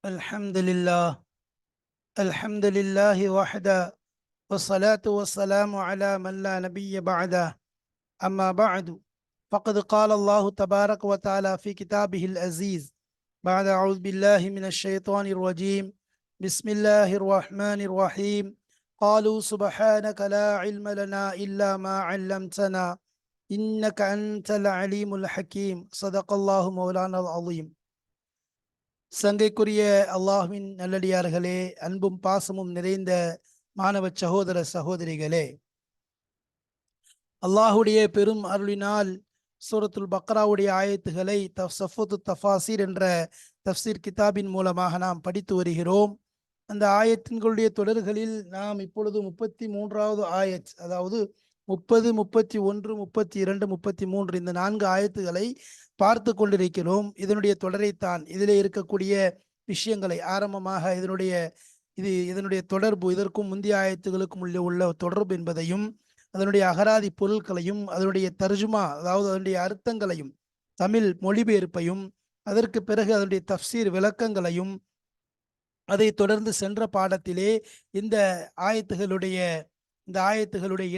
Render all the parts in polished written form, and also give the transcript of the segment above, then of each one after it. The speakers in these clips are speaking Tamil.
الحمد لله الحمد لله وحده والصلاة والسلام على من لا نبي بعده. أما بعد، فقد قال الله تبارك وتعالى في كتابه العزيز بعد أعوذ بالله من الشيطان الرجيم. بسم الله الرحمن الرحيم. قالوا سبحانك لا علم لنا إلا ما علمتنا إنك أنت العليم الحكيم. صدق الله مولانا العظيم. சங்கைக்குரிய அல்லாஹ்வின் நல்லடியார்களே, அன்பும் பாசமும் நிறைந்த மாணவ சகோதர சகோதரிகளே, அல்லாஹுடைய பெரும் அருளினால் சூரத்துல் பக்ராவுடைய ஆயத்துகளை சஃபுத்து தஃபாசீர் என்ற தஃப்சீர் கிதாபின் மூலமாக நாம் படித்து வருகிறோம். அந்த ஆயத்தின்களுடைய தொடர்களில் நாம் இப்பொழுது 33வது ஆயத், அதாவது 30, 31, 32, 33 இந்த 4 ஆயத்துகளை பார்த்து கொண்டிருக்கிறோம். இதனுடைய தொடரைத்தான், இதில் இருக்கக்கூடிய விஷயங்களை ஆரம்பமாக இதனுடைய தொடர்பு, இதற்கும் முந்தைய ஆயத்துகளுக்கும் உள்ள தொடர்பு என்பதையும், அதனுடைய அகராதி பொருட்களையும், அதனுடைய தர்ஜுமா அதாவது அதனுடைய அர்த்தங்களையும், தமிழ் மொழிபெயர்ப்பையும், அதற்கு பிறகு அதனுடைய தஃப்சீர் விளக்கங்களையும், அதை தொடர்ந்து சென்ற பாடத்திலே இந்த ஆயத்துகளுடைய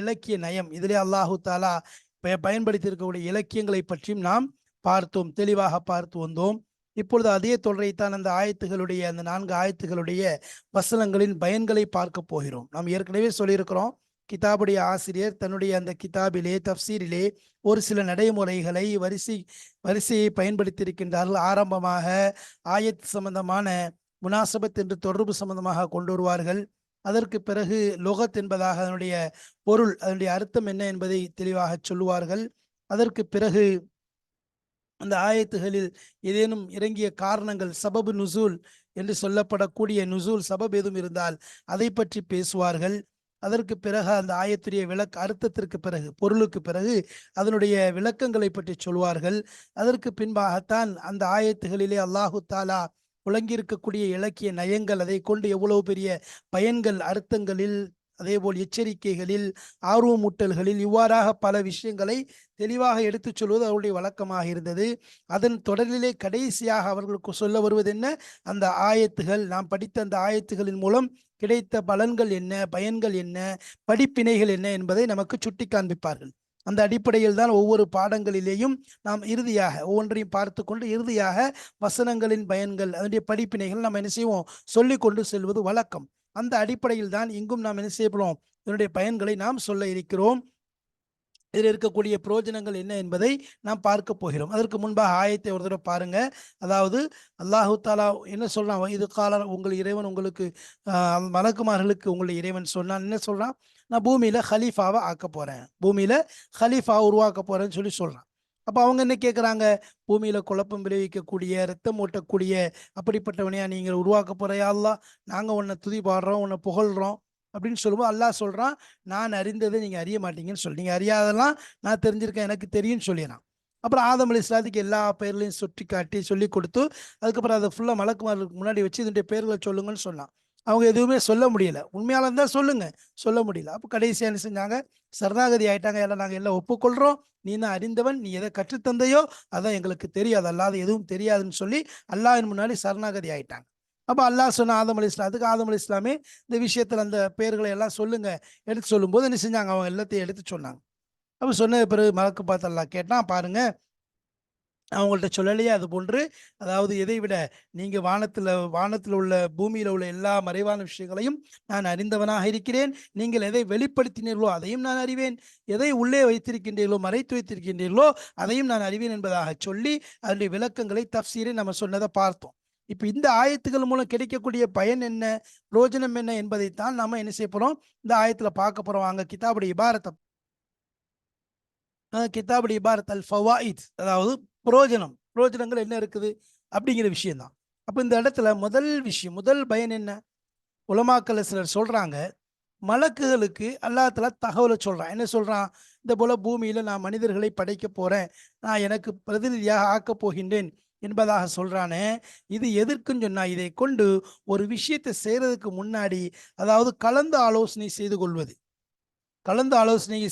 இலக்கிய நயம், இதிலே அல்லாஹு தாலா பயன்படுத்தி இருக்கக்கூடிய இலக்கியங்களை பற்றியும் நாம் பார்த்தோம், தெளிவாக பார்த்து வந்தோம். இப்பொழுது அதே தொடரைத்தான் அந்த 4 ஆயத்துகளுடைய வசனங்களின் பயன்களை பார்க்க போகிறோம். நாம் ஏற்கனவே சொல்லியிருக்கிறோம், கிதாபுடைய ஆசிரியர் தன்னுடைய அந்த கிதாபிலே தஃப்சீரிலே ஒரு சில நடைமுறைகளை வரிசையை பயன்படுத்தியிருக்கின்றார்கள். ஆரம்பமாக ஆயத் சம்பந்தமான முனாசபத் என்று தொடர்பு சம்பந்தமாக கொண்டு வருவார்கள். அதற்கு பிறகு லொகத் என்பதாக அதனுடைய பொருள், அதனுடைய அர்த்தம் என்ன என்பதை தெளிவாக சொல்லுவார்கள். அதற்கு பிறகு அந்த ஆயத்துகளில் ஏதேனும் இறங்கிய காரணங்கள், சபபு நுசூல் என்று சொல்லப்படக்கூடிய நுசூல் சபப் எதுவும் இருந்தால் அதை பற்றி பேசுவார்கள். அதற்கு பிறகு அந்த ஆயத்துடைய அர்த்தத்திற்கு பிறகு, பொருளுக்கு பிறகு அதனுடைய விளக்கங்களை பற்றி சொல்வார்கள். அதற்கு பின்பாகத்தான் அந்த ஆயத்துகளிலே அல்லாஹு தாலா புழங்கியிருக்கக்கூடிய இலக்கிய நயங்கள், அதை கொண்டு எவ்வளவு பெரிய பயன்கள் அர்த்தங்களில், அதேபோல் எச்சரிக்கைகளில், ஆர்வமூட்டல்களில், இவ்வாறாக பல விஷயங்களை தெளிவாக எடுத்துச் சொல்வது அவருடைய வழக்கமாக இருந்தது. அதன் தொடரிலே கடைசியாக அவர்களுக்கு சொல்ல வருவது என்ன, அந்த ஆயத்துகள், நாம் படித்த அந்த ஆயத்துகளின் மூலம் கிடைத்த பலன்கள் என்ன, பயன்கள் என்ன, படிப்பினைகள் என்ன என்பதை நமக்கு சுட்டி காண்பிப்பார்கள். அந்த அடிப்படையில் தான் ஒவ்வொரு பாடங்களிலேயும் நாம் இறுதியாக ஒவ்வொன்றையும் பார்த்து கொண்டு இறுதியாக வசனங்களின் பயன்கள், அதனுடைய படிப்பினைகள் நாம் என்ன செய்வோம், சொல்லி கொண்டு செல்வது வழக்கம். அந்த அடிப்படையில் தான் இங்கும் நாம் என்ன செய்யப்படும், இதனுடைய பயன்களை நாம் சொல்ல இருக்கிறோம். இதில் இருக்கக்கூடிய பிரயோஜனங்கள் என்ன என்பதை நாம் பார்க்க போகிறோம். அதற்கு முன்பாக ஆயத்தை ஒரு தடவை பாருங்க. அதாவது அல்லாஹு தாலா என்ன சொல்றான், இது கால உங்கள் இறைவன் உங்களுக்கு மலக்குமார்களுக்கு உங்களுடைய இறைவன் சொன்னான், என்ன சொல்றான், நான் பூமியில ஹலீஃபாவை ஆக்க போறேன், பூமியில ஹலீஃபாவை உருவாக்க போறேன்னு சொல்றான். அப்போ அவங்க என்ன கேட்குறாங்க, பூமியில குழப்பம் விளைவிக்கக்கூடிய, ரத்தம் ஓட்டக்கூடிய அப்படிப்பட்டவனையா நீங்கள் உருவாக்க போறையா அல்லாஹ், நாங்கள் உன்னை துதி பாடுறோம், உன்னை புகழ்றோம் அப்படின்னு சொல்லும்போது அல்லாஹ் சொல்றான், நான் அறிந்ததை நீங்க அறிய மாட்டீங்கன்னு சொல்லி, நீங்க அறியாதெல்லாம் நான் தெரிஞ்சிருக்கேன், எனக்கு தெரியும்னு சொல்லிடுறான். அப்புறம் ஆதம் அலைஹிஸ்ஸலாத்துக்கு எல்லா பெயர்களையும் சுட்டி காட்டி சொல்லி கொடுத்து, அதுக்கப்புறம் அதை ஃபுல்லா மலக்குமார்களுக்கு முன்னாடி வச்சு இதனுடைய பெயர்களை சொல்லுங்கன்னு சொன்னான். அவங்க எதுவுமே சொல்ல முடியல, உண்மையால இருந்தா சொல்லுங்க, சொல்ல முடியல. அப்போ கடைசியா என்ன செஞ்சாங்க, சரணாகதி ஆயிட்டாங்க. எல்லாம் நாங்கள் எல்லாம் ஒப்புக்கொள்றோம், நீ தான் அறிந்தவன், நீ எதை கற்றுத்தந்தையோ அதான் எங்களுக்கு தெரியாது, அல்லாத எதுவும் தெரியாதுன்னு சொல்லி அல்லாஹ்வின் முன்னாடி சரணாகதி ஆயிட்டாங்க. அப்போ அல்லாஹ் சொன்ன ஆதம் அலைஹிஸ்ஸலாத்துக்கு, ஆதம் அலைஹிஸ்ஸலாமே இந்த விஷயத்தில் அந்த பெயர்களை எல்லாம் சொல்லுங்க எடுத்து சொல்லும்போது என்ன செஞ்சாங்க, அவங்க எல்லாத்தையும் எடுத்து சொன்னாங்க. அப்போ சொன்ன பிறகு மலக்கு பார்த்து அல்லாஹ் கேட்டான், பாருங்க அவங்கள்ட்ட சொல்லலையே, அது போன்று, அதாவது எதை விட நீங்க வானத்தில் உள்ள பூமியில உள்ள எல்லா மறைவான விஷயங்களையும் நான் அறிந்தவனாக இருக்கிறேன், நீங்கள் எதை வெளிப்படுத்தினீர்களோ அதையும் நான் அறிவேன், எதை உள்ளே வைத்திருக்கின்றீர்களோ, மறைத்து வைத்திருக்கின்றீர்களோ அதையும் நான் அறிவேன் என்பதாக சொல்லி அதனுடைய விளக்கங்களை தஃப்சீரை நம்ம சொன்னதை பார்த்தோம். இப்ப இந்த ஆயத்துகள் மூலம் கிடைக்கக்கூடிய பயன் என்ன, பிரயோஜனம் என்ன என்பதைத்தான் நாம என்ன செய்ய போறோம், இந்த ஆயத்துல பார்க்க போறோம். வாங்க கிதாபுடைய இபாரத் அல் ஃபவாயித், அதாவது பிரயோஜனங்கள் என்ன இருக்குது அப்படிங்கிற விஷயம்தான். அப்போ இந்த இடத்துல முதல் பயன் என்ன, உலமாக்கல் சிலர் சொல்றாங்க, மலக்குகளுக்கு அல்லாஹ் தஆலா தகவலை சொல்றான். என்ன சொல்றான், இந்த போல பூமியில நான் மனிதர்களை படைக்க போறேன், நான் எனக்கு பிரதிநிதியாக ஆக்கப் போகின்றேன் என்பதாக சொல்றானே, இது எதற்குன்னு சொன்னா, இதை கொண்டு ஒரு விஷயத்தை செய்யறதுக்கு முன்னாடி, அதாவது கலந்து ஆலோசனை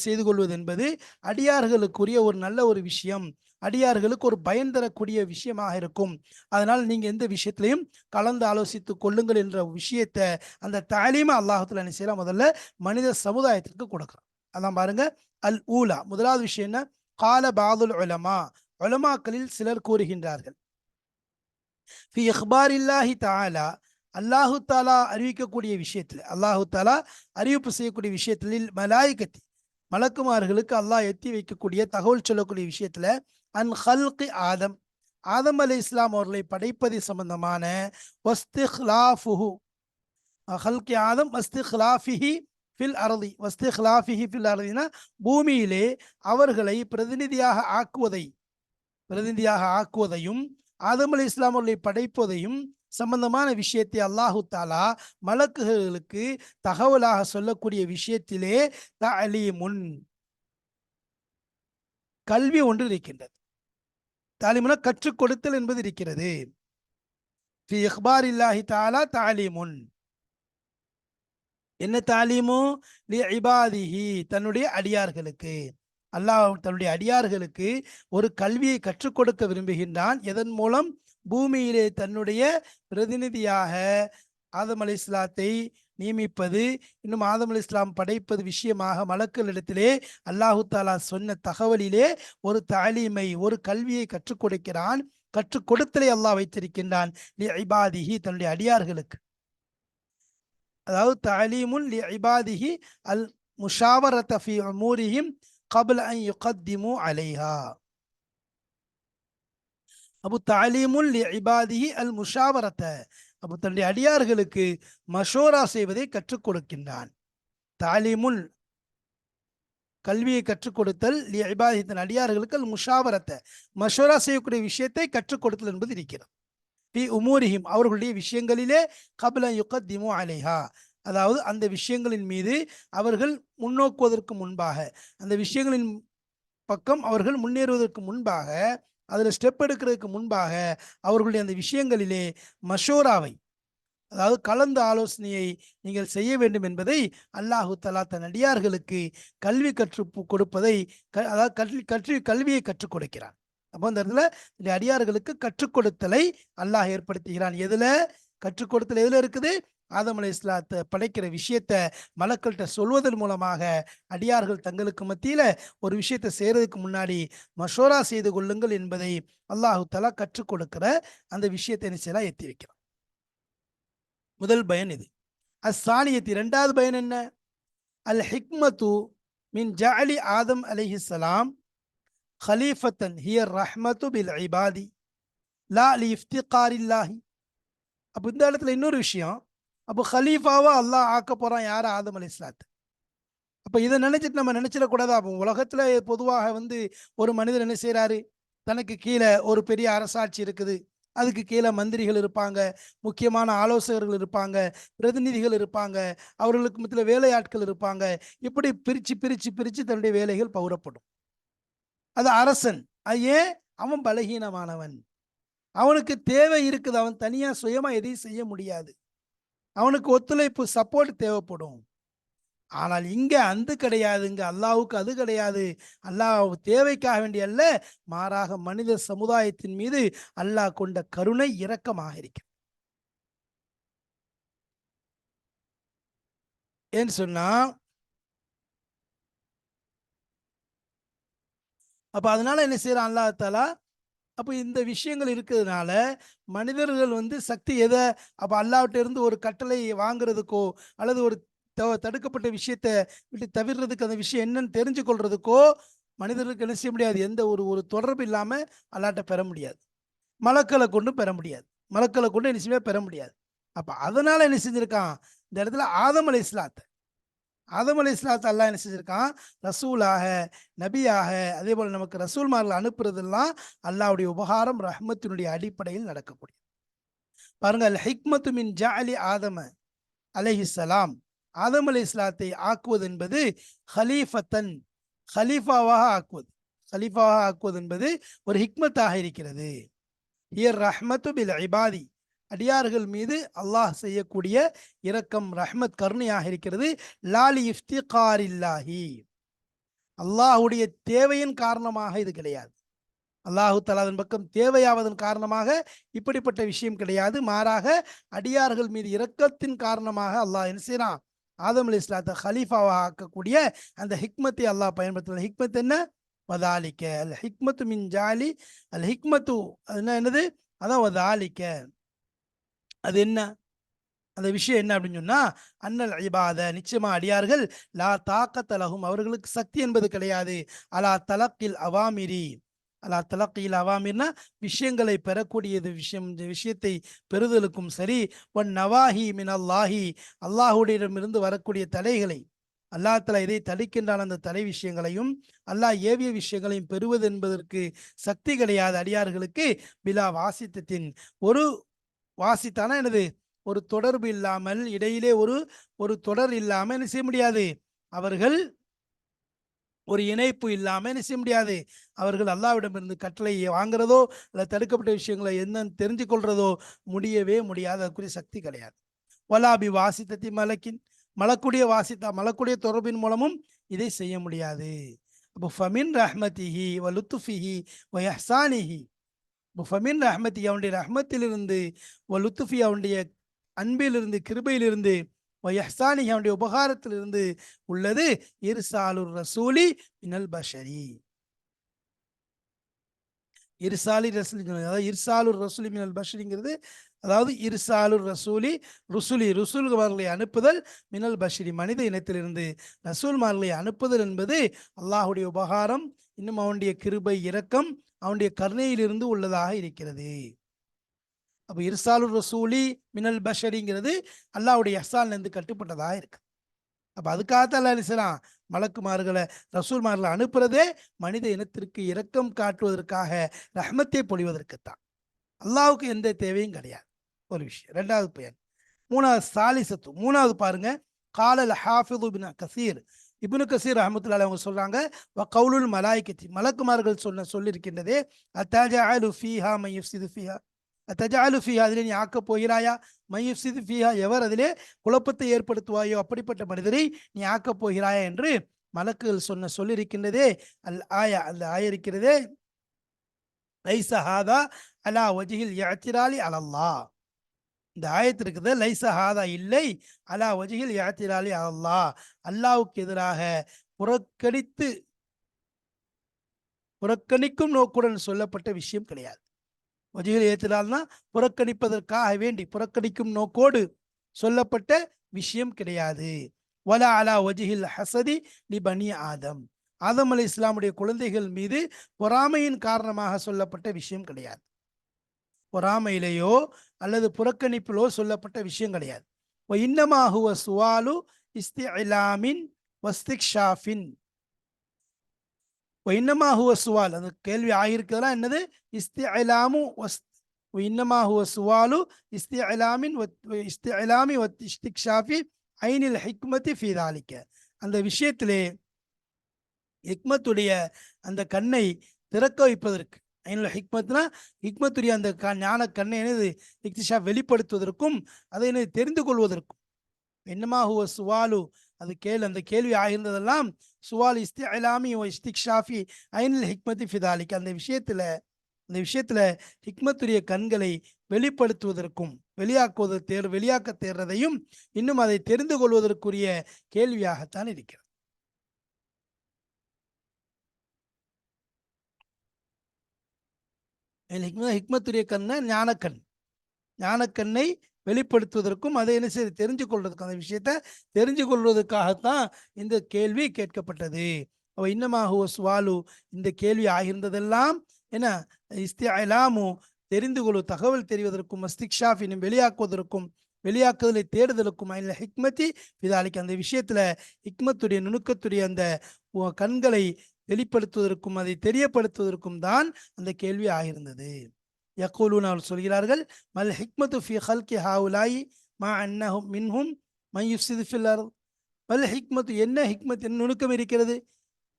செய்து கொள்வது என்பது அடியார்களுக்குரிய ஒரு நல்ல ஒரு விஷயம். அடியார்களுக்கு ஒரு பயன் தரக்கூடிய விஷயமாக இருக்கும். அதனால் நீங்க எந்த விஷயத்திலையும் கலந்து ஆலோசித்து கொள்ளுங்கள் என்ற விஷயத்தை, அந்த தாலீமை அல்லாஹ்வுத்தஆலா என்ன செய்யலாம், முதல்ல மனித சமுதாயத்திற்கு கொடுக்குறான். அதான் பாருங்க, அல் ஊலா முதலாவது விஷயம் என்ன, கால பாதுல் உலமா, உலமாக்களில் சிலர் கூறுகின்றார்கள், ஃபி இஹ்பாரில்லாஹி தஆலா, அல்லாஹு தாலா அறிவிக்கக்கூடிய விஷயத்தில், அல்லாஹு தாலா அறிவிப்பு செய்யக்கூடிய விஷயத்தில், மலாயிகத்தி மலக்குமார்களுக்கு அல்லாஹ் எத்தி வைக்கக்கூடிய தகவல் சொல்லக்கூடிய விஷயத்துல, அன் ஹல்கி ஆதம், ஆதம் அலை இஸ்லாம் அவர்களை படைப்பது சம்பந்தமான, வஸ்திஹ்லாஃபுஹு, ஹல்கி ஆதம் வஸ்திஹ்லாஃபிஹி ஃபில் அர்தி, வஸ்திஹ்லாஃபிஹி ஃபில் அர்தினா பூமியிலே அவர்களை பிரதிநிதியாக ஆக்குவதையும், ஆதம் அலை இஸ்லாம் அவர்களை படைப்பதையும் சம்பந்தமான விஷயத்தை அல்லாஹு தாலா மலக்குகளுக்கு தகவலாக சொல்லக்கூடிய விஷயத்திலே தஅலீமுன், கல்வி ஒன்று இருக்கின்றது. தாலிமுனா கற்றுக் கொடுத்தல் என்பது இருக்கிறது. ஃபி இஹ்பாரில்லாஹி தஆலா தஅலீமுன், என்ன தாலீமு, லி இபாதிஹி, தன்னுடைய அடியார்களுக்கு, அல்லாஹ் தன்னுடைய அடியார்களுக்கு ஒரு கல்வியை கற்றுக் கொடுக்க விரும்புகின்றான். எதன் மூலம், பூமியிலே தன்னுடைய பிரதிநிதியாக ஆதம் அலை இஸ்லாத்தை நியமிப்பது, இன்னும் ஆதம் அலை இஸ்லாம் படைப்பது விஷயமாக மலக்களிடத்திலே அல்லாஹு தாலா சொன்ன தகவலிலே ஒரு தாலீமை, ஒரு கல்வியை கற்றுக் கொடுக்கிறான். கற்றுக் கொடுத்தலை அல்லாஹ் வைத்திருக்கின்றான். லி இபாதிஹி, தன்னுடைய அடியார்களுக்கு. அதாவது தஅலீமுன் லி இபாதிஹி அல் முஷாவரத ஃபி உமூரிஹிம் கப்ல அன் யுகத்திமு அலைஹா. அபு தஅலீமுன் லி இபாதிஹி அல் முஷாவரத, அப்போ தன்னுடைய அடியார்களுக்கு மஷோரா செய்வதை கற்றுக் கொடுக்கின்றான். தாலீமுல், கல்வியை கற்றுக் கொடுத்தல், லி இபாதிஹி, தன் அடியார்களுக்கு, அல் முஷாவரத்த, மஷோரா செய்யக்கூடிய விஷயத்தை கற்றுக் கொடுத்தல் என்பது இருக்கிறது. ஃபி உமூரிஹிம், அவர்களுடைய விஷயங்களிலே, கப்ல யுகத்திமு அலைஹா, அதாவது அந்த விஷயங்களின் மீது அவர்கள் முன்னோக்குவதற்கு முன்பாக, அந்த விஷயங்களின் பக்கம் அவர்கள் முன்னேறுவதற்கு முன்பாக, அதில் ஸ்டெப் எடுக்கிறதுக்கு முன்பாக, அவர்களுடைய அந்த விஷயங்களிலே மஷோராவை, அதாவது கலந்து ஆலோசனையை நீங்கள் செய்ய வேண்டும் என்பதை அல்லாஹு தஆலா தன் அடியார்களுக்கு கல்வி கொடுப்பதை, அதாவது கல்வியை கற்றுக் கொடுக்கிறான். அப்போ அந்த இடத்துல இந்த அடியார்களுக்கு கற்றுக் கொடுத்தலை அல்லாஹ் ஏற்படுத்துகிறான். எதுல கற்றுக் கொடுத்தல் எதுல இருக்குது, ஆதம் அலை இஸ்லாத்தை படைக்கிற விஷயத்த மலக்கள்கிட்ட சொல்வதன் மூலமாக அடியார்கள் தங்களுக்கு மத்தியில ஒரு விஷயத்தை செய்யறதுக்கு முன்னாடி மஷோரா செய்து கொள்ளுங்கள் என்பதை அல்லாஹு தஆலா கற்றுக் கொடுக்கிற அந்த விஷயத்தை நிச்சயம் எத்தி வைக்கிறான். முதல் பயன் இது. அஸ்ஸானியத்தி, இரண்டாவது பயன் என்ன, அல் ஹிக்மத்து மின் ஜஅலி ஆதம் அலைஹிஸ்ஸலாம் ஹலீஃபத்தன் ஹியர் ரஹ்மத்து பில் இபாதி லா லி இஃப்திகாரில்லாஹி. அப்போ இந்த இடத்துல இன்னொரு விஷயம், அப்போ ஹலீஃபாவா அல்லாஹ் ஆக்க போறான் யார், ஆதம் அலை இஸ்லாத்து. அப்போ இதை நினைச்சிட்டு நம்ம நினைச்சிடக்கூடாது. அப்போ உலகத்துல பொதுவாக ஒரு மனிதர் என்ன செய்யறாரு, தனக்கு கீழே ஒரு பெரிய அரசாட்சி இருக்குது, அதுக்கு கீழே மந்திரிகள் இருப்பாங்க, முக்கியமான ஆலோசகர்கள் இருப்பாங்க, பிரதிநிதிகள் இருப்பாங்க, அவர்களுக்கு மத்தியில் வேலையாட்கள் இருப்பாங்க. இப்படி பிரிச்சு பிரிச்சு பிரிச்சு தன்னுடைய வேலைகள் பகிரப்படும். அது அரசன். அது ஏன், அவன் பலகீனமானவன், அவனுக்கு தேவை இருக்குது, அவன் தனியா சுயமா எதையும் செய்ய முடியாது, அவனுக்கு ஒத்துழைப்பு சப்போர்ட் தேவைப்படும். ஆனால் இங்க அந்த கிடையாதுங்க, அல்லாஹ்வுக்கு அது கிடையாது. அல்லாஹ் தேவைக்காக வேண்டிய அல்ல, மாறாக மனித சமுதாயத்தின் மீது அல்லாஹ் கொண்ட கருணை இரக்கமாக இருக்கிறது. ஏன்னு சொன்னா, அப்ப அதனால என்ன செய்யறான் அல்லாஹ் தஆலா, அப்போ இந்த விஷயங்கள் இருக்கிறதுனால மனிதர்கள் சக்தி எதை, அப்போ அல்லாஹ்விட்ட இருந்து ஒரு கட்டளை வாங்குறதுக்கோ, அல்லது ஒரு தடுக்கப்பட்ட விஷயத்தை விட்டு தவிர்றதுக்கு, அந்த விஷயம் என்னன்னு தெரிஞ்சு கொள்றதுக்கோ மனிதர்களுக்கு என்ன செய்ய முடியாது, எந்த ஒரு ஒரு தொடர்பு இல்லாம அல்லாஹ்ட்ட பெற முடியாது. மலக்களை கொண்டு பெற முடியாது, மலக்களை கொண்டு என்ன பெற முடியாது. அப்ப அதனால என்ன செஞ்சிருக்கான், இந்த இடத்துல ஆதம் அலை இஸ்லாத்தை, ஆதம் அலை இஸ்லாத்தை அல்லாஹ் என்ன செஞ்சிருக்கான், ரசூலாக, நபியாக, அதே போல நமக்கு ரசூல்மார்கள் அனுப்புறதெல்லாம் அல்லாஹ்வுடைய உபகாரம், ரஹ்மத்தினுடைய அடிப்படையில் நடக்கக்கூடிய. பாருங்க, அல் ஹிக்மத்து மின் ஜஅலி ஆதம அலைஹிஸ்ஸலாம், ஆதம் அலை இஸ்லாத்தை ஆக்குவது என்பது ஹலீஃபத்தன், ஹலீஃபாவாக ஆக்குவது, ஹலீஃபாவாக ஆக்குவது என்பது ஒரு ஹிக்மத்தாக இருக்கிறது. ஹியர் ரஹ்மத்து பில் இபாதி, அடியார்கள் மீது அல்லாஹ் செய்யக்கூடிய இரக்கம், ரஹ்மத், கருணையாக இருக்கிறது. லாலி இஃப்திகாரில்லாஹி, அல்லாஹ்வுடைய தேவையின் காரணமாக இது கிடையாது, அல்லாஹு தஆலா அதன் பக்கம் தேவையாவதன் காரணமாக இப்படிப்பட்ட விஷயம் கிடையாது. மாறாக அடியார்கள் மீது இரக்கத்தின் காரணமாக அல்லாஹ் என்ன செய்யறான், ஆதம் அலைஹிஸ்ஸலாத்தை ஹலீஃபாவாக ஆக்கக்கூடிய அந்த ஹிக்மத்தை அல்லாஹ் பயன்படுத்துகிற ஹிக்மத் என்ன, வதாலிக்க அல் ஹிக்மத்து மின் ஜாலி அல் ஹிக்மத்து, அது என்னது, அதான் வதாலிக்க, அது என்ன, அந்த விஷயம் என்ன அப்படின்னு சொன்னா, அன்னல் இபாத நிச்சயமா அடியார்கள், லா தாக்கத்த லஹும் அவர்களுக்கு சக்தி என்பது கிடையாது, அலா தலக்கில் அவாமிரி, அலா தலக்கில் அவாமிர்னா விஷயங்களை பெறக்கூடியது, விஷயம் இந்த விஷயத்தை பெறுதலுக்கும் சரி, ஒன் நவாஹி மின் அல்லாஹி அல்லாஹுடையிடமிருந்து வரக்கூடிய தடைகளை, அல்லாஹ் தஆலா இதை தடுக்கின்றான் அந்த தடை விஷயங்களையும் அல்லாஹ் ஏவிய விஷயங்களையும் பெறுவது என்பதற்கு சக்தி கிடையாது அடியார்களுக்கு. பிலா வாசித்தத்தின், ஒரு வாசித்தானா என்னது, ஒரு தொடர்பு இல்லாமல், இடையிலே ஒரு ஒரு தொடர் இல்லாம என்ன செய்ய முடியாது, அவர்கள் ஒரு இணைப்பு இல்லாம என்ன செய்ய முடியாது, அவர்கள் அல்லாஹ்விடமிருந்து கட்டளை வாங்குறதோ அல்ல தடுக்கப்பட்ட விஷயங்களை என்னன்னு தெரிஞ்சு கொள்றதோ முடியவே முடியாது, அதுக்குரிய சக்தி கிடையாது. வலாபி வாசித்தத்தி மலக்கின், மலக்குடைய வாசித்தா மலக்குடைய தொடர்பின் மூலமும் இதை செய்ய முடியாது. அப்போ ஃபமின் ரஹ்மதிஹி வ லுத்ஃபிஹி வ இஹ்சானிஹி, ஃபமின் ரஹ்மதி அவனுடைய ரஹ்மத்திலிருந்து, வ லுத்ஃபி அவனுடைய அன்பிலிருந்து கிருபையிலிருந்து, வ இஹ்சானிஹி அவனுடைய உபகாரத்திலிருந்து உள்ளது, இர்சாலுர் ரசூலி மினல் பஷரி, இர்சாலி ரசூலி, அதாவது இர்சாலுர் ரசூலி மினல் பஷரிங்கிறது, அதாவது இர்சாலுர் ரசூலி ருசுலி ருசூல்மார்களை அனுப்புதல், மினல் பஷரி மனித இனத்திலிருந்து ரசூல்மார்களை அனுப்புதல் என்பது அல்லாஹுடைய உபகாரம், இன்னும் அவனுடைய கிருபை இரக்கம் அவனுடைய கருணையிலிருந்து உள்ளதாக இருக்கிறது. அப்போ இர்சாலுர் ரசூலி மினல் பஷரிங்கிறது அல்லாஹ்வுடைய இஹ்சான்லேருந்து கட்டுப்பட்டதாக இருக்கு. அப்போ அதுக்காகத்தான் அல்லாஹ் என்ன செய்யலாம், மலக்குமார்களை ரசூல்மார்களை அனுப்புறதே மனித இனத்திற்கு இரக்கம் காட்டுவதற்காக, ரஹ்மத்தை பொழிவதற்குத்தான். அல்லாஹ்வுக்கு எந்த தேவையும் கிடையாது. ஒரு விஷயம். ரெண்டாவது பயன். மூணாவது சாலிசத்து, மூணாவது பாருங்க, காலல் ஹாஃபிது இப்னு கசீர், இப்னு கசீர் ரஹ்மத்துல்லாஹி அவங்க சொல்றாங்க, வ கவுலுல் மலாயிகத்தி மலக்குமார்கள் சொல்லியிருக்கின்றதே, அத்தஜஅலு ஃபீஹா மை யுஃப்ஸிது ஃபீஹா, அத்தஜஅலு ஃபீஹா அதிலே நீ ஆக்கப் போகிறாயா, மை யுஃப்ஸிது ஃபீஹா எவர் அதிலே குழப்பத்தை ஏற்படுத்துவாயோ அப்படிப்பட்ட மனிதரை நீ ஆக்கப் போகிறாயா என்று மலக்குகள் சொல்லியிருக்கின்றதே. அல் ஆயா, அந்த ஆய இருக்கிறதே, லைஸ ஹாதா அலா வஜ்ஹில் இஅ்திராலி அலல்லாஹ், இந்த ஆயத்து இருக்குது, லைஸ ஹாதா இல்லை, அலா வஜ்ஹில் இஅ்திராலி அலல்லாஹ் அல்லாஹ்வுக்கு எதிராக புறக்கணித்து புறக்கணிக்கும் நோக்குடன் சொல்லப்பட்ட விஷயம் கிடையாது. வஜ்ஹில் இஅ்திரால்னா புறக்கணிப்பதற்காக வேண்டி, புறக்கணிக்கும் நோக்கோடு சொல்லப்பட்ட விஷயம் கிடையாது. வலா அலா வஜ்ஹில் ஹஸதி லி பனி ஆதம், ஆதம் அலைஹிஸ்ஸலாமுடைய குழந்தைகள் மீது பொறாமையின் காரணமாக சொல்லப்பட்ட விஷயம் கிடையாது. பொறாமையிலேயோ அல்லது புறக்கணிப்பிலோ சொல்லப்பட்ட விஷயம் கிடையாது. வ இன்னமா ஹுவ சுவாலு இஸ்திஇலாமின் வஸ்திக்ஷாஃபின், வ இன்னமா ஹுவ சுவால், அந்த கேள்வி ஆகியிருக்கிறதுலாம் என்னது, இஸ்திஇலாமு வஸ், வ இன்னமா ஹுவ சுவாலு இஸ்திஇலாமின் இஸ்திஇலாமி வ இஸ்திக்ஷாஃபி ஐனில் ஹிக்மத்தி ஃபீ தாலிக, அந்த விஷயத்திலே ஹிக்மத்துடைய அந்த கண்ணை திறக்க வைப்பதற்கு, ஐனுல் ஹிக்மத்னா ஹிக்மத்துடைய அந்த ஞான கண்ணை என்னது, இக்திஷா வெளிப்படுத்துவதற்கும் அதை என்னது தெரிந்து கொள்வதற்கும். என்னமா ஹுவ சுவாலு, அது அந்த கேள்வி ஆகியிருந்ததெல்லாம் சுவால் இஸ்திஇலாமி வ இஸ்திக்ஷாஃபி ஐனுல் ஹிக்மத்தி ஃபி தாலிக, அந்த விஷயத்துல ஹிக்மத்துடைய கண்களை வெளிப்படுத்துவதற்கும் வெளியாக்க தேர்றதையும் இன்னும் அதை தெரிந்து கொள்வதற்குரிய கேள்வியாகத்தான் இருக்கிறது. ஹிக்மத்துடைய கண்ணை ஞானக்கண், ஞானக்கண்ணை வெளிப்படுத்துவதற்கும் அதை என்ன செய்து தெரிஞ்சு கொள்வதற்கும், அந்த விஷயத்தை தெரிஞ்சு கொள்வதற்காகத்தான் இந்த கேள்வி கேட்கப்பட்டது. அவ இன்னமாக சுவாலு, இந்த கேள்வி ஆகியிருந்ததெல்லாம் என்ன, இஸ்திஅலாமு தெரிந்து கொள்ளு தகவல் தெரிவதற்கும், மஸ்திக்ஷாஃபினும் வெளியாக்குவதற்கும், வெளியாக்குதலை தேடுதலுக்கும், அதில் ஹிக்மத்தி இதாலிக்கு அந்த விஷயத்துல ஹிக்மத்துடைய நுணுக்கத்துடைய அந்த கண்களை வெளிப்படுத்துவதற்கும் அதை தெரியப்படுத்துவதற்கும் தான் அந்த கேள்வி ஆகியிருந்தது. யக்கூலூன் அவர்கள் சொல்கிறார்கள், மல் ஹிக்மத்து ஃபி ஹல்கி ஹாவுலாயி மா அன்னஹும் மின்ஹும் மை யுஃப்ஸிது ஃபில் அர்த், மல் ஹிக்மத்து என்ன ஹிக்மத், என்ன நுணுக்கம் இருக்கிறது,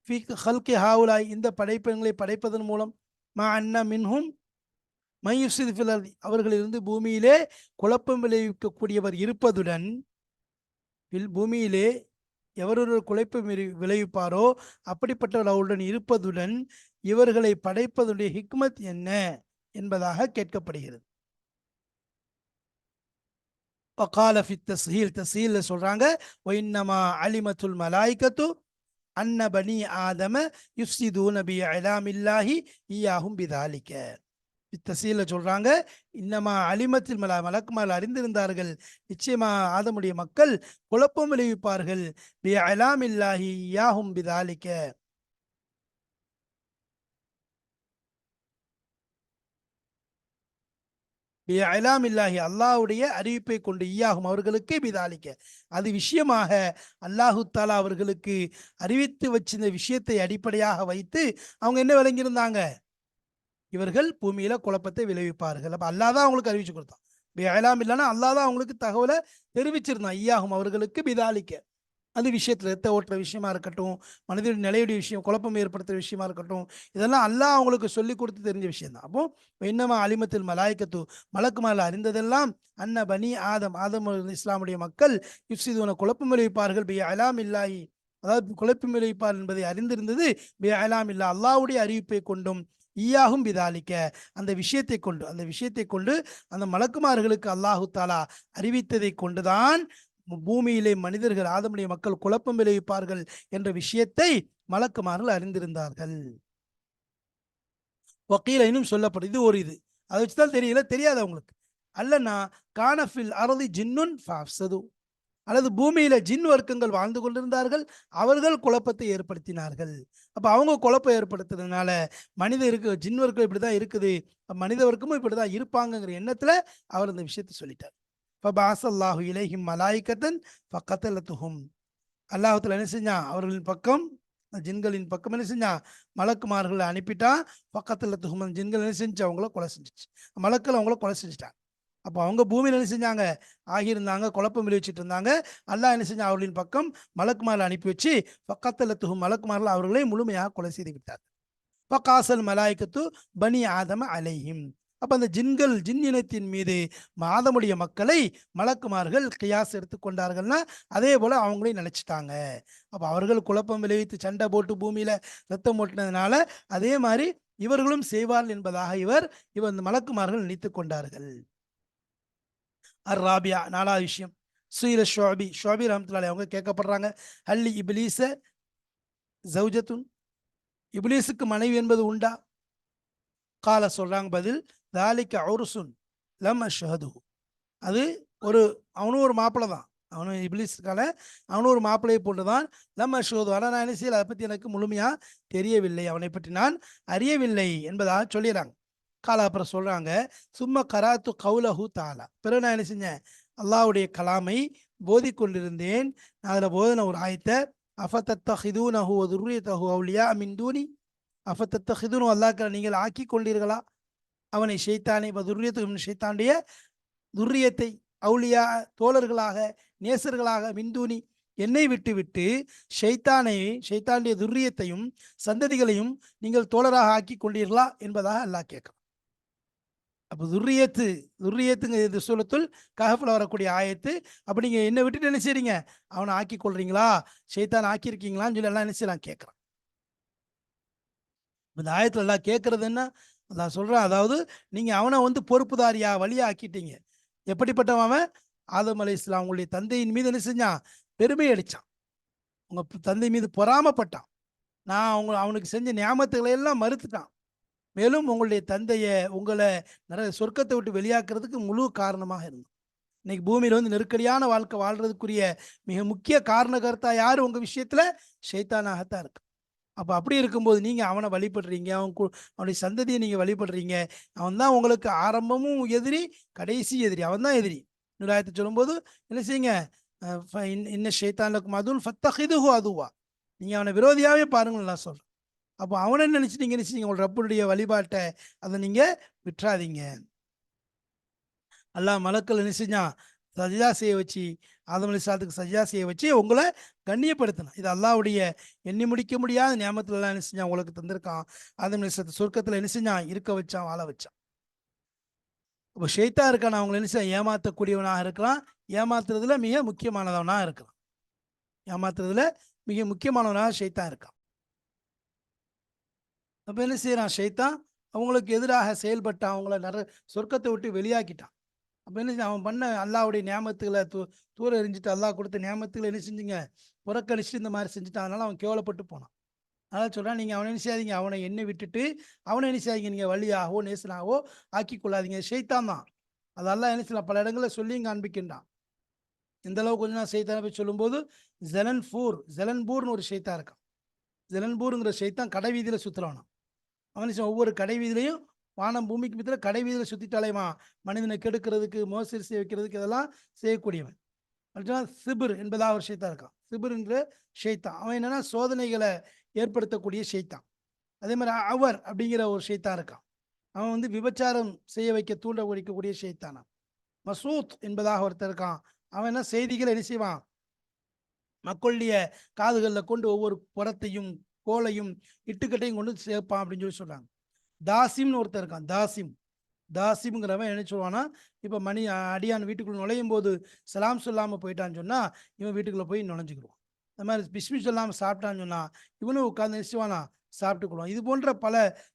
ஃபி ஹல்கி ஹாவுலாய் இந்த படைப்பங்களை படைப்பதன் மூலம், மா அன்ன மின்ஹும் மை யுஃப்ஸிது ஃபில் அர்த் அவர்களிலிருந்து பூமியிலே குழப்பம் விளைவிக்கக்கூடியவர் இருப்பதுடன், பூமியிலே எவரொரு குழைப்பு விளைவிப்பாரோ அப்படிப்பட்டவர் அவருடன் இருப்பதுடன், இவர்களை படைப்பதுடைய ஹிக்மத் என்ன என்பதாக கேட்கப்படுகிறது. வகால ஃபி தஸ்ஹீல், தஸ்ஹீல்ல சொல்றாங்க, வைன்னமா அலிமத்துல் மலாய்கத்து அன்ன பனி ஆதம யுஃப்ஸிதூன பி இலாமில்லாஹி இய்யாஹும் பிதாலிக. தஸ்ஹீல்ல சொல்றாங்க, இன்னமா அலிமத்தில் மலக்குமார் அறிந்திருந்தார்கள், நிச்சயமா ஆதமுடைய மக்கள் குழப்பம் விளைவிப்பார்கள், பி இலாமில்லாஹி இய்யாஹும் பிதாலிக, அல்லாஹ்வுடைய அறிவிப்பை கொண்டு, ஈயாகும் அவர்களுக்கு பிதாலிக்க அது விஷயமாக அல்லாஹு தாலா அவர்களுக்கு அறிவித்து வச்சிருந்த விஷயத்தை அடிப்படையாக வைத்து அவங்க என்ன விளங்கியிருந்தாங்க, இவர்கள் பூமியில குழப்பத்தை விளைவிப்பார்கள். அப்ப அல்லாஹ் தான் அவங்களுக்கு அறிவிச்சு கொடுத்தான். அலாம் இல்லைன்னா அல்லாஹ் தான் அவங்களுக்கு தகவலை தெரிவிச்சிருந்தான், ஈயாகும் அவர்களுக்கு பிதாலிக்க. அந்த விஷயத்தில் ரத்த ஓட்டுற விஷயமா இருக்கட்டும், மனிதனுடைய நிலையுடைய விஷயம், குழப்பம் ஏற்படுத்துகிற விஷயமா இருக்கட்டும், இதெல்லாம் அல்லாஹ் அவங்களுக்கு சொல்லி கொடுத்து தெரிஞ்ச விஷயம் தான். அப்போ இன்னமா அலிமத்தில் மலாய்க்கத்து, மலக்குமாரில் அறிந்ததெல்லாம் அன்ன பனி ஆதம் இஸ்லாமுடைய மக்கள் யுஃப்ஸிதூன குழப்பம் விளைவிப்பார்கள், பி அலாம் இல்லாஹி, அதாவது குழப்பம் விளைவிப்பார் என்பதை அறிந்திருந்தது, பி அலாம் இல்லா அல்லாஹ்வுடைய அறிவிப்பை கொண்டும், ஈயாகும் பிதாலிக்க அந்த விஷயத்தை கொண்டு அந்த மலக்குமார்களுக்கு அல்லாஹு தாலா அறிவித்ததை கொண்டுதான் பூமியிலே மனிதர்கள் ஆதமுடைய மக்கள் குழப்பம் விளைவிப்பார்கள் என்ற விஷயத்தை மலக்குமார்கள் அறிந்திருந்தார்கள். வக்கீல இன்னும் சொல்லப்படுது, இது ஒரு இது அதை வச்சுதான் தெரியல, தெரியாது அவங்களுக்கு. அல்லனா கானஃபில் அறுதி ஜின்னுன் ஃபாஃப்ஸது, அல்லது பூமியில ஜின் வர்க்கங்கள் வாழ்ந்து கொண்டிருந்தார்கள், அவர்கள் குழப்பத்தை ஏற்படுத்தினார்கள். அப்ப அவங்க குழப்பம் ஏற்படுத்துறதுனால மனித இருக்கு ஜின் வர்க்கம் இப்படிதான் இருக்குது, மனித வர்க்கமும் இப்படிதான் இருப்பாங்கங்கிற எண்ணத்துல அவர் அந்த விஷயத்தை சொல்லிட்டார். ஃபபாஸல்லாஹு இலைஹிம் மலாயிகத்தன் ஃபகதலத்துஹும், அல்லாஹ்வுத்தாலா என்ன செஞ்சான், அவர்களின் பக்கம் ஜின்களின் பக்கம் என்ன செஞ்சான், மலக்குமார்களை அனுப்பிட்டான். ஃபகதலத்துஹும், ஜின்கள் என்ன செஞ்சு அவங்கள கொலை செஞ்சிச்சு, மலக்கள் அவங்கள கொலை செஞ்சுட்டாங்க. அப்போ அவங்க பூமியில் என்ன செஞ்சாங்க, ஆகியிருந்தாங்க, குழப்பம் விளைவிச்சிட்டு இருந்தாங்க. அல்லாஹ் என்ன செஞ்சான், அவர்களின் பக்கம் மலக்குமார்களை அனுப்பி வச்சு ஃபகதலத்துஹும், மலக்குமார்கள் அவர்களை முழுமையாக கொலை செய்து விட்டார். ஃபகாசல் மலாய்க்கத்து பனி ஆதம அலைஹிம், அப்ப அந்த ஜின் இனத்தின் மீது ஆதமுடைய மக்களை மலக்குமார்கள் கியாஸ் எடுத்துக்கொண்டார்கள்னா அதே போல அவங்களையும் நினைச்சிட்டாங்க. அப்ப அவர்கள் குழப்பம் விளைவித்து சண்டை போட்டு பூமியில ரத்தம் ஓட்டினதுனால அதே மாதிரி இவர்களும் செய்வார்கள் என்பதாக இவர் இந்த மலக்குமார்கள் நினைத்து கொண்டார்கள். அர் ராபியா, நாலாவது விஷயம், சுயில ஷோபி ரஹ்மத்துல்லாஹி அவங்க கேட்கப்படுறாங்க, ஹல்லி இப்லீஸ ஜௌஜத்துன், இப்லீஸுக்கு மனைவி என்பது உண்டா? கால சொல்றாங்க பதில், தாலிக்க உருசுன் லம் அஷ்ஹது, அது அவனும் ஒரு மாப்பிள்ளை தான், அவனும் இப்லீஸ்கால அவனும் ஒரு மாப்பிள்ளையை போட்டுதான். லம் அஷ்ஹது, ஆனால் நான் என்ன செய்யல, அதை பற்றி எனக்கு முழுமையா தெரியவில்லை, அவனை பற்றி நான் அறியவில்லை என்பதாக சொல்லிடுறாங்க. கால அப்புறம் சொல்றாங்க, சும்மா கராத்து கவுலஹு தாலா, பிறகு நான் என்ன செஞ்சேன், அல்லாஹ்வுடைய கலாமை போதிக்கொண்டிருந்தேன். நான் அதில் போதின ஒரு ஆயத்தை, அஃபதத்தஹிதூனஹு வ துர்ரியதஹு அவ்லியா மின் தூனி, அஃபதத்தஹிதூனு, அல்லாஹ் நீங்கள் ஆக்கி கொண்டீர்களா அவனை, ஷைத்தானை, துர்ரியத்து ஷைத்தானுடைய துர்ரியத்தை, அவுலியா தோழர்களாக, நேசர்களாக, மின்தூனி என்னை விட்டு விட்டு ஷைத்தானுடைய துர்ரியத்தையும் சந்ததிகளையும் நீங்கள் தோழராக ஆக்கி கொண்டீர்களா என்பதாக அல்லாஹ் கேட்கிறான். அப்போ துர்ரியத்துங்க இது சூரத்துல் கஹஃப்ல வரக்கூடிய ஆயத்து. அப்ப நீங்க என்னை விட்டுட்டு என்ன செய்றீங்க, அவனை ஆக்கி கொள்றீங்களா, ஷைத்தான் ஆக்கியிருக்கீங்களான்னு சொல்லி எல்லாம் என்ன செய்யலாம் கேட்கிறான். இந்த ஆயத்துல எல்லாம் கேட்கறது என்ன, அல்லாஹ் சொல்றான், அதாவது நீங்க அவனை பொறுப்புதாரியா வழியா ஆக்கிட்டீங்க. எப்படிப்பட்டவன் அவன், ஆதம் அலைஹிஸ்ஸலாம் உங்களுடைய தந்தையின் மீது என்ன செஞ்சான், பெருமை அடிச்சான், உங்க தந்தை மீது பொறாமப்பட்டான், நான் அவனுக்கு செஞ்ச நியாமத்துகளை எல்லாம் மறுத்துட்டான், மேலும் உங்களுடைய தந்தையை உங்களை நிறைய சொர்க்கத்தை விட்டு வெளியாக்குறதுக்கு முழு காரணமாக இருந்தான். இன்னைக்கு பூமியில நெருக்கடியான வாழ்க்கை வாழ்றதுக்குரிய மிக முக்கிய காரணகர்த்தா யாரு உங்க விஷயத்துல, ஷைத்தானாகத்தான் இருக்கு. அப்போ அப்படி இருக்கும்போது நீங்கள் அவனை வழிபடுறீங்க, அவனுடைய சந்ததியை நீங்கள் வழிபடுறீங்க, அவன் தான் உங்களுக்கு ஆரம்பமும் எதிரி, கடைசி எதிரி, அவன் தான் எதிரி. நூறாயத்தை சொல்லும்போது என்ன செய்யுங்க, இன்ன ஷைத்தானுக்கும் அதுவும் ஃபத்தஹிதுஹு அதுவா, நீங்கள் அவனை விரோதியாகவே பாருங்கள் நான் சொல்கிறேன். அப்போ அவனை நினச்சி நீங்கள் என்ன செய்யுங்க, உங்களோட ரப்புடைய வழிபாட்டை அதை நீங்கள் விட்டுறாதீங்க. அல்லாஹ் மலக்கள் என்ன செஞ்சான், சஜிதா செய்ய வச்சு, ஆதம் அலைஹிஸ்ஸலாத்துக்கு சஜிதா செய்ய வச்சு உங்களை கண்ணியப்படுத்தணும். இது அல்லாஹ்வுடைய எண்ணி முடிக்க முடியாத நியாமத்துல எல்லாம் என்ன செஞ்சான், உங்களுக்கு தந்திருக்கான். ஆதம் அலைஹிஸ்ஸலாத்து சொர்க்கத்துல என்ன செஞ்சான், இருக்க வச்சான், வாழ வச்சான். இப்போ ஷைத்தான் இருக்கான், அவங்களை என்ன செய்ய ஏமாற்றக்கூடியவனாக இருக்கலாம், ஏமாத்துறதுல மிக முக்கியமானவனாக இருக்கலாம், ஏமாத்துறதுல மிக முக்கியமானவனாக ஷைத்தான் இருக்கான். அப்ப என்ன செய்யறான் ஷைத்தான்? அவங்களுக்கு எதிராக செயல்பட்டான். அவங்கள சொர்க்கத்தை விட்டு வெளியாக்கிட்டான். அப்ப என்ன அவன் பண்ண அல்லாஹ்வுடைய நியாமத்துகளை தூர எறிஞ்சிட்டு, அல்லாஹ் கொடுத்த நியாமத்துகளை என்ன செஞ்சீங்க? புறக்கணிச்சுட்டு இந்த மாதிரி செஞ்சுட்டான். அதனால அவன் கேவலப்பட்டு போனான். அதான் சொல்றான், நீங்க அவனை என்ன செய்யாதீங்க, அவனை எண்ணெய் விட்டுட்டு அவனை என்ன செய்யாதீங்க, நீங்க வழியாகவோ நேசனாகவோ ஆக்கிக் கொள்ளாதீங்க. ஷைத்தான் தான். அது அல்லாஹ் என்ன செய்யலாம், பல இடங்களில் சொல்லியும் காண்பிக்கின்றான். இந்த அளவு கொஞ்சம் நான் ஷைத்தானை போய் சொல்லும்போது, ஜெலன்பூர்னு ஒரு ஷைத்தான் இருக்கான். ஜெலன்பூருங்கிற ஷைத்தான் கடை வீதியில சுத்துறவனாம். அவன் ஒவ்வொரு கடை வீதியிலையும் வானம் பூமிக்கு மத்தியில் கடை வீதியில் சுத்திட்டாலேமா மனிதனை கெடுக்கிறதுக்கு, மோசடி செய்ய வைக்கிறதுக்கு இதெல்லாம் செய்யக்கூடியவன். சிபிர் என்பதாக ஒரு ஷைத்தான் இருக்கான். சிபிர் என்ற ஷைத்தான் அவன் என்னன்னா சோதனைகளை ஏற்படுத்தக்கூடிய ஷைத்தான். அதே மாதிரி அவர் அப்படிங்கிற ஒரு ஷைத்தான் இருக்கான். அவன் விபச்சாரம் செய்ய வைக்க தூண்ட வைக்கக்கூடிய ஷைத்தானா. மசூத் என்பதாக ஒருத்தர் இருக்கான். அவன் என்ன செய்திகளை என்ன செய்வான், மக்களுடைய காதுகளில் கொண்டு ஒவ்வொரு புறத்தையும் கோலையும் இட்டுக்கட்டையும் கொண்டு சேர்ப்பான் அப்படின்னு சொல்லி சொல்றாங்க. தாசிம்னு ஒருத்தர் இருக்கான். தாசிம்ங்கிறவன் என்ன சொல்லுவான்னா, இப்போ அடியான் வீட்டுக்குள்ள நுழையும் போது சலாம் சொல்லாமல் போயிட்டான்னு சொன்னா இவன் வீட்டுக்குள்ள போய் நுழைஞ்சுக்கிடுவான். அந்த மாதிரி பிஸ்மி சொல்லாமல் சாப்பிட்டான்னு சொன்னா இவனும் உட்கார்ந்து நினைச்சுவானா சாப்பிட்டுக்குடுவான். இது போன்ற பல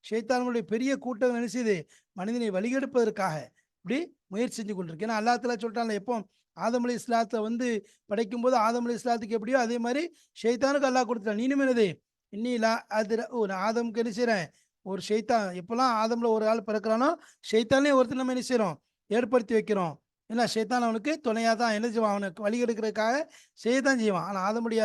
ஷைத்தான்களுடைய பெரிய கூட்டம் நினைச்சது மனிதனை வழிகெடுப்பதற்காக இப்படி முயற்சி செஞ்சு கொண்டிருக்கு. ஏன்னா அல்லாஹ் தஆலா சொல்லிட்டான்ல, எப்போ ஆதம் அலைஹிஸ்ஸலாத்தை படைக்கும் போது ஆதம் அலைஹிஸ்ஸலாத்துக்கு எப்படியோ அதே மாதிரி ஷைத்தானுக்கு அல்லாஹ் கொடுத்துட்டான். நீனும் என்னது இன்னிலா அது நான் ஆதமுக்கு என்ன செய்கிறேன், ஒரு ஷைத்தான் எப்போல்லாம் ஆதம்ல ஒரு ஆள் பிறக்கிறானோ ஷைத்தானே ஒருத்தர் நம்ம என்ன செய்கிறோம், ஏற்படுத்தி வைக்கிறோம். ஏன்னா ஷைத்தான் அவனுக்கு துணையாக தான் என்ன செய்வான், அவனுக்கு வழி எடுக்கிறதுக்காக செய்யத்தான் செய்வான். ஆனால் ஆதமுடைய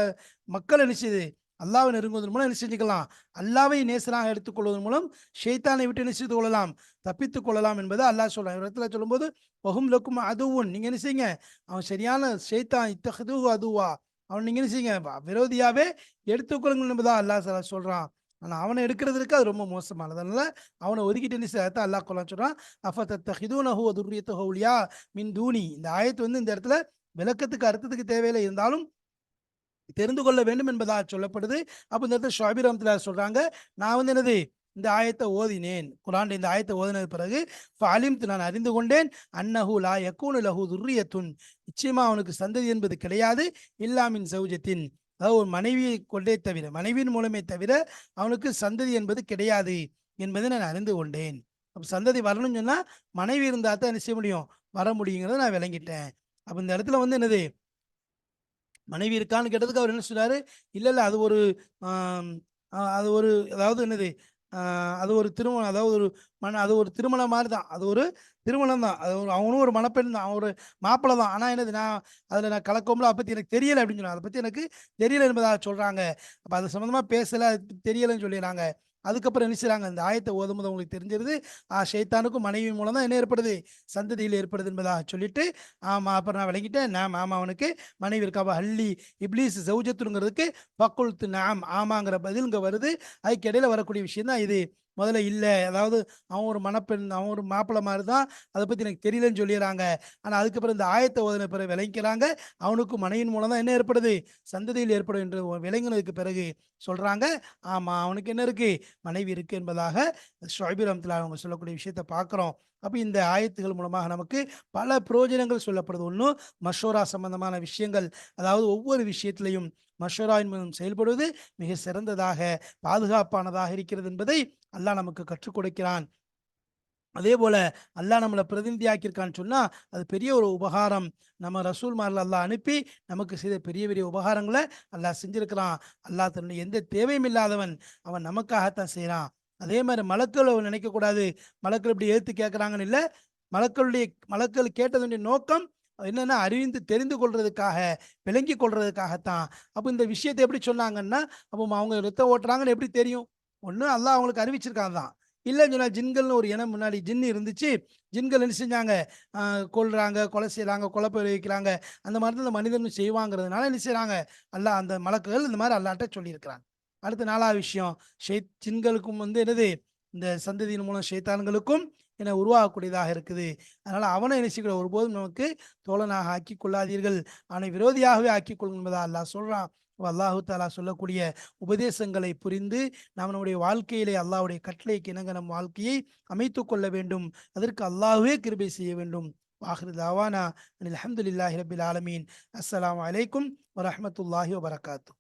மக்கள் என்ன செய்யுது, அல்லாவை நெருங்குவதன் மூலம் என்ன செஞ்சுக்கலாம், அல்லாவை நேசனாக எடுத்துக்கொள்வதன் மூலம் ஷைத்தானை விட்டு என்ன செய்து கொள்ளலாம், தப்பித்துக் கொள்ளலாம் என்பதை அல்லாஹ் சொல்றான். இடத்துல சொல்லும்போது வஹும் லக்கும் அதுவும், நீங்க என்ன செய்யுங்க, அவன் சரியான ஷைத்தான் இத்தஹது அதுவா, அவன் நீங்க என்ன செய்யுங்க விரோதியாவே எடுத்துக்கொள்ளுங்கள் என்பதா அல்லாஹ் சொல்றான். ஆனால் அவனை எடுக்கிறதுக்கு அது ரொம்ப மோசமானது. அதனால அவனை ஒதுக்கிட்டு என்ன செய்ய அல்லாஹ் கொள்ளான்னு சொல்றான். அஃபதத்தஹிதூனஹு வ துர்ரியத்தஹு அவ்லியா மின் தூனி. இந்த ஆயத்து இந்த இடத்துல விளக்கத்துக்கு அர்த்தத்துக்கு தேவையில்லை, இருந்தாலும் தெரிந்து கொள்ள வேண்டும் என்பதாக சொல்லப்படுது. அப்போ இந்த இடத்துல ஷுஐப் ரஹ்மத்துல்லாஹி சொல்றாங்க, நான் என்னது இந்த ஆயத்தை ஓதினேன், குர்ஆன் இந்த ஆயத்தை ஓதினது பிறகு ஃபஅலிம்து, நான் அறிந்து கொண்டேன், அன்னஹு லா யகூனு லஹு துர்ரியத்துன், நிச்சயமா அவனுக்கு சந்ததி என்பது கிடையாது, இல்லா மின் சௌஜத்தின், அதாவது ஒரு மனைவியை கொண்டே தவிர, மனைவியின் மூலமே தவிர அவனுக்கு சந்ததி என்பது கிடையாது என்பதை நான் அறிந்து கொண்டேன். அப்போ சந்ததி வரணும்னு சொன்னா மனைவி இருந்தா தான் என்ன செய்ய முடியும், வர முடியுங்கிறத நான் விளங்கிட்டேன். அப்போ இந்த இடத்துல என்னது மனைவி இருக்கான்னு கேட்டதுக்கு அவர் என்ன சொன்னாரு, இல்ல இல்ல அது ஒரு அது ஒரு அதாவது என்னது அது ஒரு திருமணம், அதாவது ஒரு அது ஒரு திருமணம் மாதிரி தான், அது ஒரு திருமணம் தான், அது ஒரு அவனும் ஒரு மணப்பெண் தான், ஒரு மாப்பிள்ளை தான். ஆனால் என்னது நான் அதில் நான் கலக்கோம்ல, அதை பற்றி எனக்கு தெரியலை அப்படின்னு சொன்னாங்க. அதை பற்றி எனக்கு தெரியலை என்பதாக சொல்கிறாங்க. அப்போ அது சம்மந்தமாக பேசலை, அது தெரியலைன்னு சொல்லிடுறாங்க. அதுக்கப்புறம் என்ன செய்றாங்க, இந்த ஆயத்தை ஓதும்போது உங்களுக்கு தெரிஞ்சிருது, ஷைத்தானுக்கும் மனைவி மூலம் தான் என்ன ஏற்படுது, சந்ததியில் ஏற்படுது என்பதாக சொல்லிட்டு, ஆமாம் அப்புறம் நான் விளங்கிட்டேன், நாம் ஆமாம் அவனுக்கு மனைவி இருக்காவா ஹல்லி இப்லீஸ் ஜவுஜத்துங்கிறதுக்கு பக்குல்த்து நாம் ஆமாங்கிற பதில் இங்கே வருது. அதுக்கு இடையில வரக்கூடிய விஷயம் தான் இது. முதல்ல இல்லை, அதாவது அவன் ஒரு மணப்பெண், அவன் ஒரு மாப்பிள்ளை மாதிரி தான், அதை பற்றி எனக்கு தெரியலன்னு சொல்லிடுறாங்க. ஆனால் அதுக்கப்புறம் இந்த ஆயத்தை ஓதன பிறகு விளங்கிக்கிறாங்க, அவனுக்கு மனைவியின் மூலம் தான் என்ன ஏற்படுது, சந்ததியில் ஏற்படும் என்று விளங்கினதுக்கு பிறகு சொல்கிறாங்க, ஆமாம் அவனுக்கு என்ன இருக்குது, மனைவி இருக்குது என்பதாக ஷுஐப் ரஹ்மத்துல்லாஹி அவங்க சொல்லக்கூடிய விஷயத்தை பார்க்குறோம். அப்போ இந்த ஆயத்துகள் மூலமாக நமக்கு பல பிரயோஜனங்கள் சொல்லப்படுது. ஒன்று மஷோரா சம்பந்தமான விஷயங்கள், அதாவது ஒவ்வொரு விஷயத்திலையும் மஷோராவின் மூலம் செயல்படுவது மிக சிறந்ததாக பாதுகாப்பானதாக இருக்கிறது என்பதை அல்லாஹ் நமக்கு கற்றுக் கொடுக்கிறான். அதே போல அல்லாஹ் நம்மளை பிரதிநிதியாக்கியிருக்கான்னு சொன்னா அது பெரிய ஒரு உபகாரம். நம்ம ரசூல்மார்கள் அல்லாஹ் அனுப்பி நமக்கு செய்த பெரிய பெரிய உபகாரங்களை அல்லாஹ் செஞ்சிருக்கிறான். அல்லாஹ் தன்னுடைய எந்த தேவையும் இல்லாதவன், அவன் நமக்காகத்தான் செய்கிறான். அதே மாதிரி மலக்கள் அவன் நினைக்கக்கூடாது, மலக்கள் இப்படி ஏற்று கேட்குறாங்கன்னு இல்லை. மலக்கள் கேட்டதனுடைய நோக்கம் என்னன்னா அறிந்து தெரிந்து கொள்றதுக்காக, விளங்கி கொள்றதுக்காகத்தான். அப்போ இந்த விஷயத்தை எப்படி சொன்னாங்கன்னா, அப்போ அவங்க ரத்தம் ஓட்டுறாங்கன்னு எப்படி தெரியும், ஒன்று அல்லாஹ் அவங்களுக்கு அறிவிச்சிருக்காங்க தான். இல்லைன்னு சொன்னால் ஜின்கள்னு ஒரு இனம் முன்னாடி ஜின் இருந்துச்சு, ஜின்கள் என்ன செஞ்சாங்க, கொல்றாங்க, கொலை செய்கிறாங்க, கொலை வைக்கிறாங்க, அந்த மாதிரி தான் இந்த மனிதனும் செய்வாங்கிறதுனால என்ன செய்கிறாங்க, அல்லாஹ் அந்த மலக்குகள் இந்த மாதிரி அல்லாஹ்ட்ட சொல்லியிருக்கிறாங்க. அடுத்த நாலாவது விஷயம், ஜின்களுக்கும் என்னது, இந்த சந்ததியின் மூலம் ஷைத்தான்களுக்கும் என உருவாகக்கூடியதாக இருக்குது. அதனால் அவனை என்ன செய்யக்கூடாது, ஒருபோதும் நமக்கு தோழனாக ஆக்கி கொள்ளாதீர்கள், அவனை விரோதியாகவே ஆக்கிக் கொள்ளும் என்பதா அல்லாஹ் சொல்கிறான். அல்லாஹு தாலா சொல்லக்கூடிய உபதேசங்களை புரிந்து நாம் நம்முடைய வாழ்க்கையிலே அல்லாஹ்வுடைய கட்டளைக்கு இணங்க நம் வாழ்க்கையை அமைத்து கொள்ள வேண்டும். அதற்கு அல்லாஹ்வே கிருபை செய்ய வேண்டும். ஆஹிரு தாவானா அல்ஹம்துலில்லாஹி ரப்பில் ஆலமீன். அஸ்ஸலாமு அலைக்கும் வரஹ்மத்துல்லாஹி வபரகாத்துஹு.